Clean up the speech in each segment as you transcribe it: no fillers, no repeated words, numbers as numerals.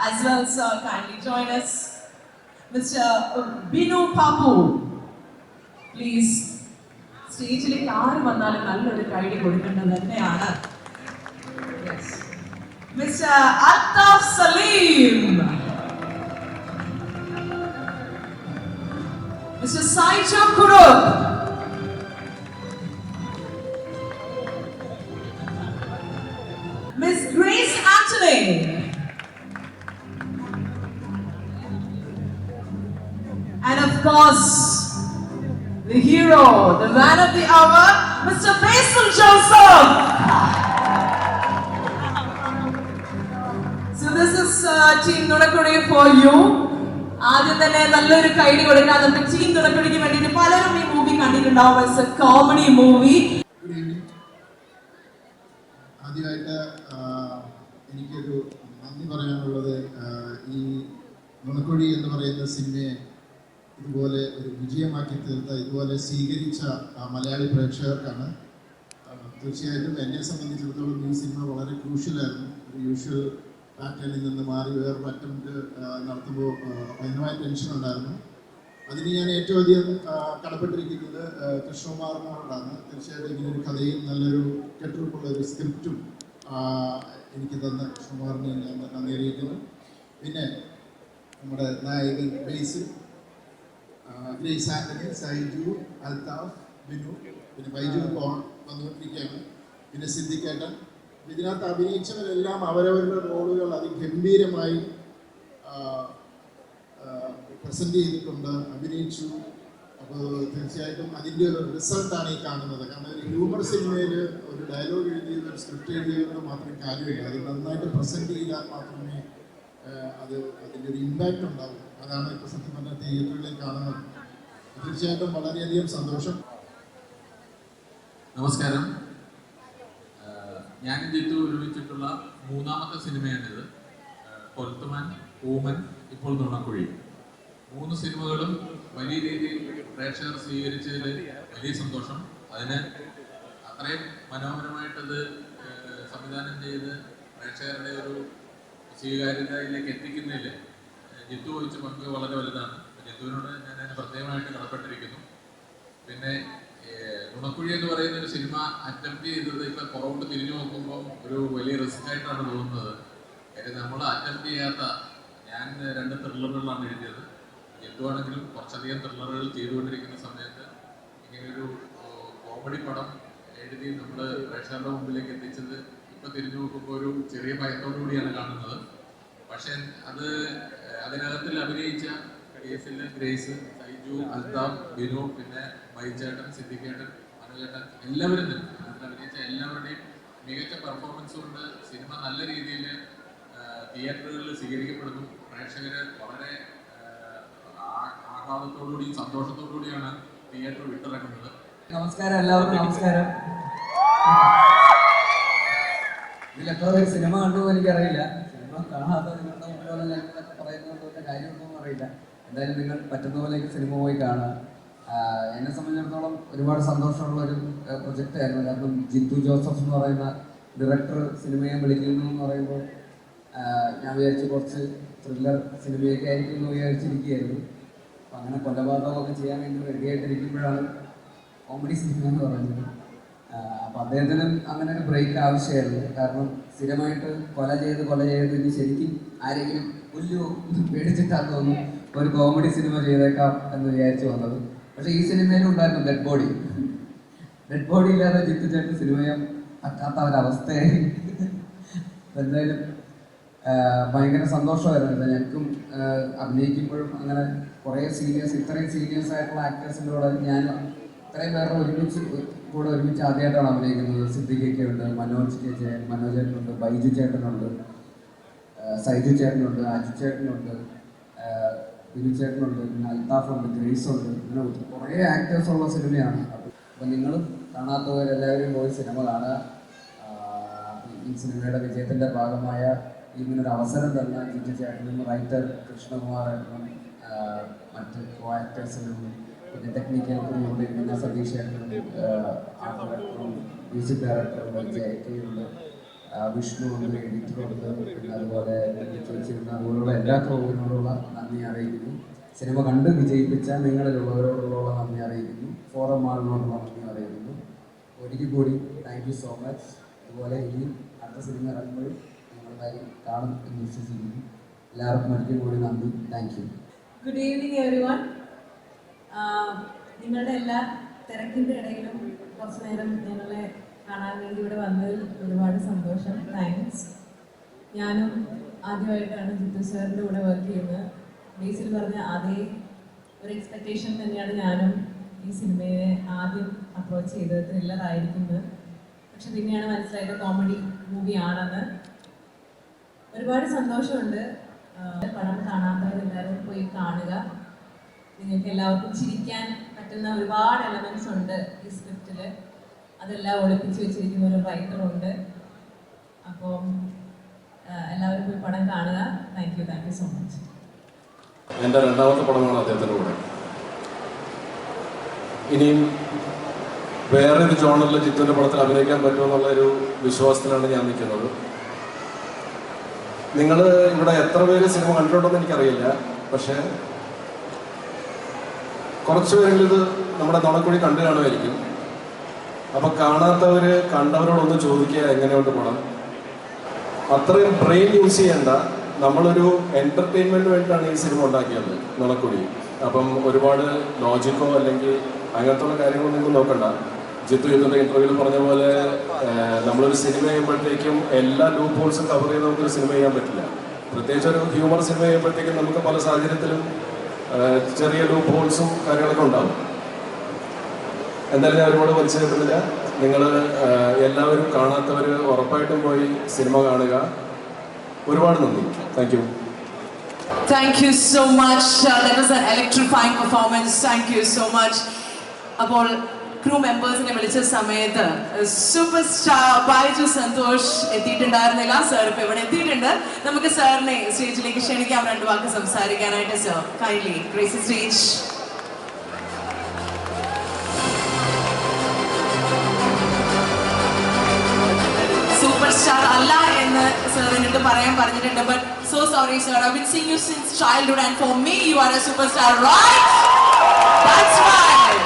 as well, sir. Kindly join us. Mr. Binu Papu, please. സ്റ്റേജിലേക്ക് ആര് വന്നാലും നല്ലൊരു കൈഡി കൊടുക്കേണ്ടത് തന്നെയാണ്. Mister Althaf Saleem, mister Saiju Kurup, miss Grace Antony, and of course the hero, the man of the hour, Mr. Basil Joseph. So this is Team Nunakudi for you. ആദ്യം തന്നെ നല്ലൊരു കൈഡി കൊടുക്കാൻ നമുക്ക് ടീം നുണക്കുടിക്ക് വേണ്ടിയിട്ട് പലരും ഈ മൂവി കണ്ടിട്ടുണ്ടാവും. It's A comedy movie. ആദ്യമായിട്ട് എനിക്കൊരു നന്ദി പറയാനുള്ളത് ഈ നുണക്കുടി എന്ന് പറയുന്ന സിനിമയെ ഇതുപോലെ ഒരു വിജയമാക്കി തീർത്ത, ഇതുപോലെ സ്വീകരിച്ച മലയാളി പ്രേക്ഷകർക്കാണ്. തീർച്ചയായിട്ടും എന്നെ സംബന്ധിച്ചിടത്തോളം ഈ സിനിമ വളരെ ക്രൂഷ്യലായിരുന്നു. ഒരു യൂഷ്വൽ പാറ്റേണിൽ നിന്ന് മാറി വേറൊരു അറ്റംപ്റ്റ് നടത്തുമ്പോൾ ഭയങ്കരമായ ടെൻഷൻ ഉണ്ടായിരുന്നു. അതിന് ഞാൻ ഏറ്റവും അധികം കടപ്പെട്ടിരിക്കുന്നത് കൃഷ്ണകുമാറിനോടാണ്. തീർച്ചയായിട്ടും ഇങ്ങനൊരു കഥയും നല്ലൊരു കെട്ടുറപ്പുള്ള ഒരു സ്ക്രിപ്റ്റും എനിക്ക് തന്ന കൃഷ്ണകുമാറിനെ ഞാൻ നന്ദി അറിയിക്കുന്നു. പിന്നെ നമ്മുടെ നായകൻ ബേസിൽ, ഗ്രേസ് ആന്റണി, സൈജു, അൽതാഫ്, ബിനു, പിന്നെ ബൈജു വന്നുകൊണ്ടിരിക്കുകയാണ്, പിന്നെ സിദ്ദിഖേട്ടൻ. ഇതിനകത്ത് അഭിനയിച്ചവരെല്ലാം അവരവരുടെ റോളുകൾ അതിഗംഭീരമായി പ്രസൻറ്റ് ചെയ്തിട്ടുണ്ട്, അഭിനയിച്ചു. അപ്പോൾ തീർച്ചയായിട്ടും അതിൻ്റെ ഒരു റിസൾട്ടാണ് ഈ കാണുന്നത്. കാരണം ഒരു ഹ്യൂമർ സിനിമയിൽ ഒരു ഡയലോഗ് എഴുതിയത്, ഒരു സ്ക്രിപ്റ്റ് എഴുതിയത് മാത്രമേ കാര്യമില്ല. അത് നന്നായിട്ട് പ്രസൻറ്റ് ചെയ്താൽ മാത്രമേ അതിൻ്റെ ഒരു ഇമ്പാക്റ്റ് ഉണ്ടാവും. അതാണ് ഇപ്പോൾ സത്യം പറഞ്ഞാൽ തിയേറ്ററുകളിൽ കാണുന്നത്. തീർച്ചയായിട്ടും വളരെയധികം സന്തോഷം. നമസ്കാരം. ഞാനും ജിത്തു ഒരുമിച്ചിട്ടുള്ള മൂന്നാമത്തെ സിനിമയാണിത്. കൊൽത്തുമാൻ, ഊമൻ, ഇപ്പോൾ നുണക്കുഴി. 3 സിനിമകളും വലിയ രീതിയിൽ പ്രേക്ഷകർ സ്വീകരിച്ചതിൽ വലിയ സന്തോഷം. അതിന് അത്രയും മനോഹരമായിട്ടത് സംവിധാനം ചെയ്ത് പ്രേക്ഷകരുടെ ഒരു സ്വീകാര്യതയിലേക്ക് എത്തിക്കുന്നതിൽ ജിത്തു വഹിച്ച പങ്ക് വളരെ വലുതാണ്. ജിത്തുവിനോട് ഞാൻ അതിന് പ്രത്യേകമായിട്ട് കടപ്പെട്ടിരിക്കുന്നു. പിന്നെ നുണക്കുഴി എന്ന് പറയുന്ന ഒരു സിനിമ അറ്റംപ്റ്റ് ചെയ്തത് ഇപ്പം പുറകോട്ട് തിരിഞ്ഞു നോക്കുമ്പോൾ ഒരു വലിയ റിസ്ക് ആയിട്ടാണ് തോന്നുന്നത്. കാര്യം നമ്മൾ അറ്റംപ്റ്റ് ചെയ്യാത്ത, ഞാൻ 2 ത്രില്ലറുകളാണ് എഴുതിയത്. ജിത്തുവാണെങ്കിലും കുറച്ചധികം ത്രില്ലറുകൾ ചെയ്തുകൊണ്ടിരിക്കുന്ന സമയത്ത് ഇങ്ങനെയൊരു കോമഡി പടം എഴുതി നമ്മൾ പ്രേക്ഷകരുടെ മുമ്പിലേക്ക് എത്തിച്ചത് ഇപ്പം തിരിഞ്ഞു നോക്കുമ്പോൾ ഒരു ചെറിയ ഭയത്തോടു കൂടിയാണ് കാണുന്നത്. പക്ഷേ അതിനകത്തിൽ അഭിനയിച്ച കേസിൽ ഗ്രേസ്, സൈജു, അൽതാഫ്, ബിനു, പിന്നെ ബൈചേട്ടൻ, സിദ്ദിഖേട്ടൻ, അനുചേട്ടൻ, എല്ലാവരും തന്നെ അതിൽ അഭിനയിച്ച എല്ലാവരുടെയും മികച്ച പെർഫോമൻസ് കൊണ്ട് സിനിമ നല്ല രീതിയിൽ തിയേറ്ററുകളിൽ സ്വീകരിക്കപ്പെടുന്നു. പ്രേക്ഷകർ വളരെ ആഹ്ലാദത്തോടുകൂടിയും സന്തോഷത്തോടുകൂടിയാണ് തിയേറ്റർ വിട്ടിറങ്ങുന്നത്. നമസ്കാരം, എല്ലാവർക്കും നമസ്കാരം. ഇതിൽ എത്ര പേര് സിനിമ കണ്ടു എനിക്കറിയില്ല. സിനിമ കാണാത്ത നിങ്ങളുടെ മുമ്പിലുള്ള ഞങ്ങളൊക്കെ പറയുന്നതുകൊണ്ട് കാര്യമൊന്നും അറിയില്ല. എന്തായാലും നിങ്ങൾ പറ്റുന്ന പോലെയൊക്കെ സിനിമ പോയി കാണുക. എന്നെ സംബന്ധിച്ചിടത്തോളം ഒരുപാട് സന്തോഷമുള്ള ഒരു പ്രൊജക്റ്റ് ആയിരുന്നു. കാരണം ജിത്തു ജോസഫ് എന്ന് പറയുന്ന ഡയറക്ടർ സിനിമയെ വിളിക്കുന്നു എന്ന് പറയുമ്പോൾ ഞാൻ വിചാരിച്ചു കുറച്ച് ത്രില്ലർ സിനിമയൊക്കെ ആയിരിക്കും എന്ന് വിചാരിച്ചിരിക്കുകയായിരുന്നു. അപ്പം അങ്ങനെ കൊലപാതകമൊക്കെ ചെയ്യാൻ വേണ്ടി റെഡിയായിട്ടിരിക്കുമ്പോഴാണ് കോമഡി സിനിമ എന്ന് പറയുന്നത്. അപ്പം അദ്ദേഹത്തിനും അങ്ങനെ ഒരു ബ്രേക്ക് ആവശ്യമായിരുന്നു. കാരണം സ്ഥിരമായിട്ട് കൊല ചെയ്ത് ഇനി ശരിക്കും ആരെങ്കിലും പുല്ലു പേടിച്ചിട്ടാന്ന് തോന്നുന്നു ഒരു കോമഡി സിനിമ ചെയ്തേക്കാം എന്ന് വിചാരിച്ചു വന്നത്. പക്ഷെ ഈ സിനിമയിലും ഉണ്ടായിരുന്നു ഡെഡ് ബോഡി ഇല്ലാതെ ജിത്തു ചേട്ടൻ സിനിമയെ പറ്റാത്ത ഒരവസ്ഥയായി. എന്തായാലും ഭയങ്കര സന്തോഷമായിരുന്നു. ഞങ്ങൾക്കും അഭിനയിക്കുമ്പോഴും അങ്ങനെ കുറേ ഇത്രയും സീനിയേഴ്സ് ആയിട്ടുള്ള ആക്ടേഴ്സിൻ്റെ കൂടെ ഞാൻ ഇത്രയും പേരുടെ ഒരുമിച്ച് ആദ്യമായിട്ടാണ് അഭിനയിക്കുന്നത്. സിദ്ദിഖൊക്കെ ഉണ്ട്, മനോജേട്ടനുണ്ട്, ബൈജു ചേട്ടനുണ്ട്, സൈജു ചേട്ടനുണ്ട്, അജു ചേട്ടനുണ്ട്, ബിനു ചേട്ടനുണ്ട്, പിന്നെ അൽതാഫുണ്ട്, ഗ്രേസ് ഉണ്ട്. അങ്ങനെ കുറേ ആക്ടേഴ്സ് ഉള്ള സിനിമയാണ്. അപ്പം നിങ്ങൾ കാണാത്തവരെല്ലാവരും പോയി സിനിമ കാണുക. ഈ സിനിമയുടെ വിജയത്തിൻ്റെ ഭാഗമായ ഇങ്ങനൊരു അവസരം തന്നെ ജിത്തു ചേട്ടനും റൈറ്റർ കൃഷ്ണകുമാറിനും മറ്റ് കോ ആക്ടേഴ്സിനും പിന്നെ ടെക്നിക്കൽ ക്രൂവിൻ്റെ പിന്നെ സതീഷ് ചേട്ടനും ആർട്ട് ഡയറക്ടറും മ്യൂസിക് ഡയറക്ടറും ജെ.കെ.യുണ്ട് വിഷ്ണു ഉണ്ട്, എഡിറ്ററുണ്ട്, പിന്നെ അതുപോലെ ചേച്ചിരുന്ന അതുപോലുള്ള എല്ലാ ക്രൂവിനോടുള്ള നന്ദി അറിയിക്കുന്നു. സിനിമ കണ്ട് വിജയിപ്പിച്ച നിങ്ങളിലുള്ളവരോടുള്ള നന്ദി അറിയിക്കുന്നു. ഫോറം ആളിനോടുള്ള നന്ദി അറിയിക്കുന്നു. ഒരിക്കൽ കൂടി താങ്ക് യു സോ മച്ച്. അതുപോലെ ഇനിയും അടുത്ത സിനിമ ഇറങ്ങുമ്പോഴും നിങ്ങളെല്ലാവരും കാണും എന്ന് വിശ്വസിക്കുന്നു. എല്ലാവർക്കും ഒരിക്കൽ കൂടി നന്ദി. Thank you. Good evening everyone. നിങ്ങളുടെ എല്ലാ തിരക്കിൻ്റെ ഇടയിലും കുറച്ച് നേരം ഞങ്ങളെ കാണാൻ വേണ്ടി ഇവിടെ വന്നതിൽ ഒരുപാട് സന്തോഷം. താങ്ക്സ്. ഞാനും ആദ്യമായിട്ടാണ് ജിത്തു സാറിൻ്റെ കൂടെ വർക്ക് ചെയ്യുന്നത്. ബേസിൽ പറഞ്ഞ അതേ ഒരു എക്സ്പെക്റ്റേഷൻ തന്നെയാണ് ഞാനും ഈ സിനിമയെ ആദ്യം അപ്രോച്ച് ചെയ്തത്. ത്രില്ലറായിരിക്കുന്നത്. പക്ഷെ പിന്നെയാണ് മനസ്സിലായത് കോമഡി മൂവിയാണെന്ന്. ഒരുപാട് സന്തോഷമുണ്ട്. പടം കാണാത്തവരെല്ലാവരും പോയി കാണുക. നിങ്ങൾക്ക് എല്ലാവർക്കും ചിരിക്കാൻ പറ്റുന്ന ഒരുപാട് എലമെന്റ്സ് ഉണ്ട് ഈ സ്ക്രിപ്റ്റിൽ. അതെല്ലാം ഒളിപ്പിച്ച് വെച്ചിരിക്കുന്ന ഒരു റൈറ്ററുണ്ട്. അപ്പം എല്ലാവരും പോയി പടം കാണുക. Thank you so much. എൻ്റെ രണ്ടാമത്തെ പടമാണ് അദ്ദേഹത്തിൻ്റെ കൂടെ. ഇനിയും വേറെ ഒരു ജോണറിൽ ജിത്തുവിൻ്റെ പടത്തിൽ അഭിനയിക്കാൻ പറ്റുമെന്നുള്ളൊരു വിശ്വാസത്തിലാണ് ഞാൻ നിൽക്കുന്നത്. നിങ്ങൾ ഇവിടെ എത്ര പേര് സിനിമ കണ്ടിട്ടുണ്ടെന്ന് എനിക്കറിയില്ല. പക്ഷേ കുറച്ച് പേരെങ്കിലും ഇത് നമ്മുടെ നുണക്കുഴി കണ്ടു കാണുമായിരിക്കും. അപ്പം കാണാത്തവർ കണ്ടവരോടൊന്ന് ചോദിക്കുക എങ്ങനെയുണ്ട് പടം. അത്രയും ബ്രെയിൻ യൂസ് ചെയ്യേണ്ട, നമ്മളൊരു എൻ്റർടൈൻമെൻറ്റിന് വേണ്ടിയിട്ടാണ് ഈ സിനിമ ഉണ്ടാക്കിയത് നുണക്കുഴി. അപ്പം ഒരുപാട് ലോജിക്കോ അല്ലെങ്കിൽ അങ്ങനത്തുള്ള കാര്യങ്ങളൊന്നും നിങ്ങൾ നോക്കണ്ട. ജിത്തു ജിത്തുൻ്റെ ഇൻ്റർവ്യൂവിൽ പറഞ്ഞ പോലെ നമ്മളൊരു സിനിമ ചെയ്യുമ്പോഴത്തേക്കും എല്ലാ ലൂപ്പ് ഹോൾസും കവർ ചെയ്ത് നമുക്കൊരു സിനിമ ചെയ്യാൻ പറ്റില്ല. പ്രത്യേകിച്ച് ഒരു ഹ്യൂമർ സിനിമ ചെയ്യുമ്പോഴത്തേക്കും നമുക്ക് പല സാഹചര്യത്തിലും ചെറിയ ലൂപ്പ് ഹോൾസും കാര്യങ്ങളൊക്കെ ഉണ്ടാവും. എന്തായാലും ഞാൻ ഒരുപാട് പരിചയപ്പെടുന്നില്ല. നിങ്ങൾ എല്ലാവരും കാണാത്തവർ ഉറപ്പായിട്ടും പോയി സിനിമ കാണുക. ഒരുപാട് നന്ദി. Thank you. Thank you so much. That was an electrifying performance. Thank you so much. അപ്പോൾ ക്രൂ മെമ്പേഴ്സിനെ വിളിച്ച സമയത്ത് സൂപ്പർ സ്റ്റാർ ബൈജു സന്തോഷ് എത്തിയിട്ടുണ്ടായിരുന്നില്ല. സാർ ഇപ്പൊ ഇവിടെ എത്തിയിട്ടുണ്ട്. നമുക്ക് സാറിനെ സ്റ്റേജിലേക്ക് ക്ഷണിക്കാം, 2 വാക്ക് സംസാരിക്കാനായിട്ട്. Sir kindly grace stage. Super star അല്ല എന്ന് സാർ എന്നിട്ട് പറയാൻ പറഞ്ഞിട്ടുണ്ട്. But so sorry sir, I been seeing you since childhood and for me you are a super star, right? That's right.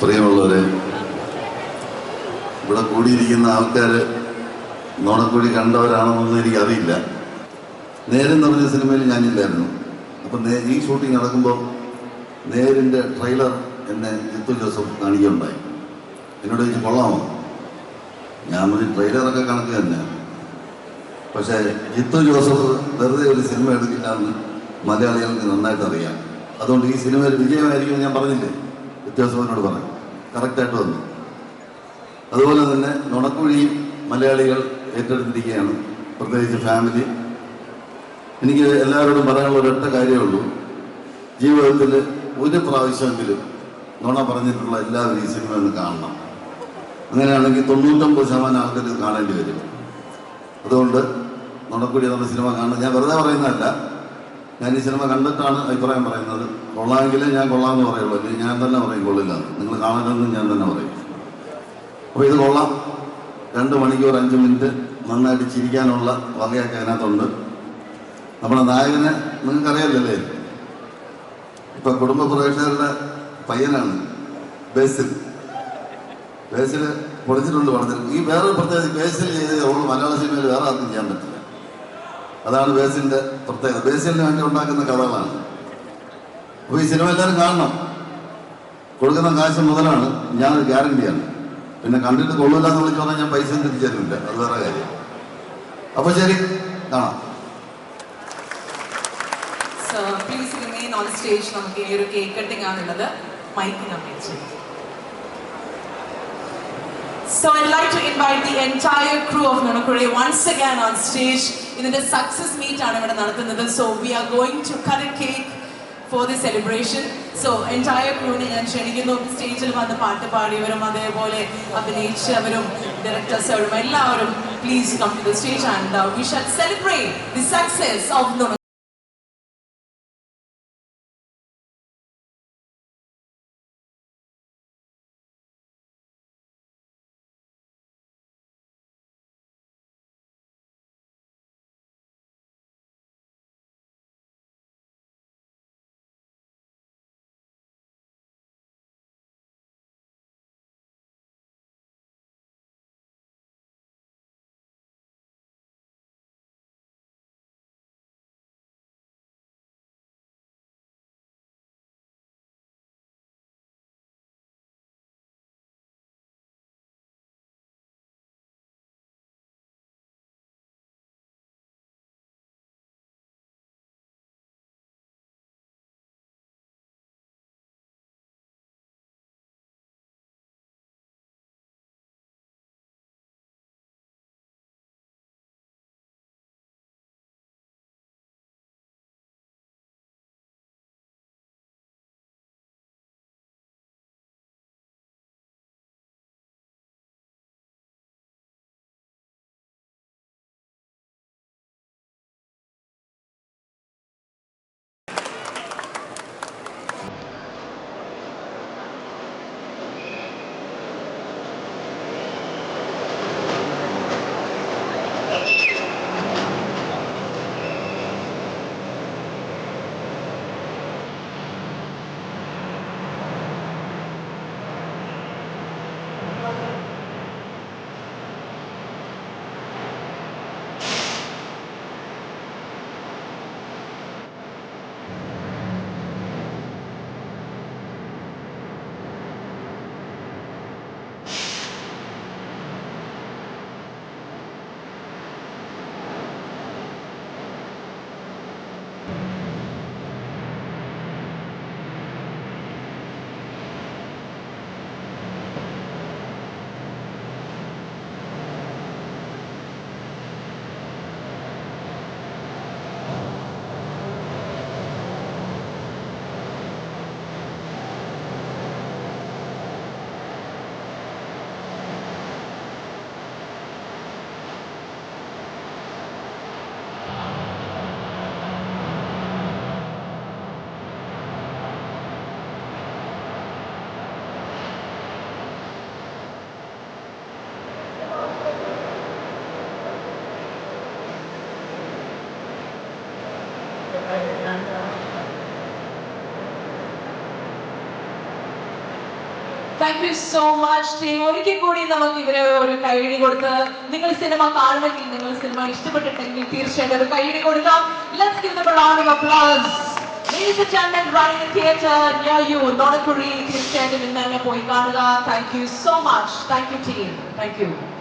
പ്രിയമുള്ളവരെ, ഇവിടെ കൂടിയിരിക്കുന്ന ആൾക്കാർ നോണക്കുഴി കണ്ടവരാണെന്നൊന്നും എനിക്കറിയില്ല. നേരം പറഞ്ഞ സിനിമയിൽ ഞാനില്ലായിരുന്നു. അപ്പം ഈ ഷൂട്ടിംഗ് നടക്കുമ്പോൾ നേരിൻ്റെ ട്രെയിലർ എന്നെ ജിത്തു ജോസഫ് കാണിക്കുകയുണ്ടായി. എന്നോട് ചോദിച്ചു കൊള്ളാമോ? ഞാൻ ഒരു ട്രെയിലറൊക്കെ കണക്ക് തന്നെ. പക്ഷേ ജിത്തു ജോസഫ് വെറുതെ ഒരു സിനിമ എടുക്കില്ല എന്ന് മലയാളികൾക്ക് നന്നായിട്ട് അറിയാം. അതുകൊണ്ട് ഈ സിനിമയിൽ വിജയമായിരിക്കും ഞാൻ പറഞ്ഞില്ലേ, വ്യത്യാസത്തിനോട് പറഞ്ഞു. കറക്റ്റായിട്ട് വന്നു. അതുപോലെ തന്നെ നുണക്കുഴിയും മലയാളികൾ ഏറ്റെടുത്തിരിക്കുകയാണ്, പ്രത്യേകിച്ച് ഫാമിലി. എനിക്ക് എല്ലാവരോടും പറയാനുള്ള ഒരൊറ്റ കാര്യമേ ഉള്ളൂ. ജീവിതത്തിൽ ഒരു പ്രാവശ്യമെങ്കിലും നുണ പറഞ്ഞിട്ടുള്ള എല്ലാവരും ഈ സിനിമ ഒന്ന് കാണണം. അങ്ങനെയാണെങ്കിൽ 99% ആൾക്കാർ ഇത് കാണേണ്ടി വരും. അതുകൊണ്ട് നുണക്കുഴി എന്നുള്ള സിനിമ കാണണം. ഞാൻ വെറുതെ പറയുന്നതല്ല, ഞാൻ ഈ സിനിമ കണ്ടിട്ടാണ് അഭിപ്രായം പറയുന്നത്. കൊള്ളാമെങ്കിലേ ഞാൻ കൊള്ളാമെന്ന് പറയുള്ളൂ, അല്ലെങ്കിൽ ഞാൻ തന്നെ പറയും കൊള്ളില്ല. നിങ്ങൾ കാണണമെന്ന് ഞാൻ തന്നെ പറയും. അപ്പോൾ ഇത് കൊള്ളാം. 2 മണിക്കൂർ 5 മിനിറ്റ് നന്നായിട്ട് ചിരിക്കാനുള്ള വകയൊക്കെ അതിനകത്തുണ്ട്. നമ്മുടെ നായകനെ നിങ്ങൾക്കറിയാമല്ലേ, ഇപ്പം കുടുംബ പ്രേക്ഷകരുടെ പയ്യനാണ് ബേസിൽ. ബേസിൽ പൊളിച്ചിട്ടുണ്ട് പടത്തിൽ. ഈ വേറൊരു പ്രത്യേകത, ബേസിൽ ചെയ്ത് റോള് മലയാള സിനിമയിൽ വേറെ ആർക്കും ചെയ്യാൻ പറ്റില്ല. അതാണ് ബേസിലിൻ്റെ പ്രത്യേകത. ബേസിലിന് വേണ്ടി ഉണ്ടാക്കുന്ന കഥകളാണ്. അപ്പോൾ ഈ സിനിമ എല്ലാവരും കാണണം. കൊടുക്കുന്ന കാശ് മുതലാണ്, ഞാനൊരു ഗ്യാരണ്ടിയാണ്. പിന്നെ കണ്ടിട്ട് കൊള്ളൂല എന്ന് വിളിച്ചു പറഞ്ഞാൽ ഞാൻ പൈസ തിരിച്ചു തരുന്നില്ല, അത് വേറെ കാര്യം. അപ്പോൾ ശരി, കാണാം. Please remain on stage. നമുക്ക് ഈ ഒരു കേക്ക് കട്ടിംഗ് ആണുള്ളത്. മൈക്കിന് അപേക്ഷ. So I'd like to invite the entire crew of Nunakuri once again on stage. ഇതിന്റെ സക്സസ് മീറ്റ് ആണ് ഇവിടെ നടത്തുന്നത്. So we are going to cut a cake for the celebration. So entire crew ne ഞാൻ ക്ഷണിക്കുന്നു സ്റ്റേജിൽ വന്ന് പാട്ട് പാടിയവരും അതേപോലെ അഭിനയിച്ചവരും ഡയറക്ടേഴ്സും എല്ലാവരും please come to the stage and we shall celebrate the success of Nonakuri. Thank you so much team. ഒരിക്കൽ കൂടി നമുക്ക് ഇവരെ ഒരു കൈയടി കൊടുത്ത് നിങ്ങൾ സിനിമ കാണുമെങ്കിൽ നിങ്ങൾ സിനിമ ഇഷ്ടപ്പെട്ടിട്ടുണ്ടെങ്കിൽ തീർച്ചയായിട്ടും ഒരു കൈയടി കൊടുക്കാം. Let's give them a round of applause. Ladies and gentlemen, running in theatre near you, Nonakuri തീർച്ചയായിട്ടും ഇന്ന് തന്നെ പോയി കാണുക. Thank you so much. Thank you team. Thank you.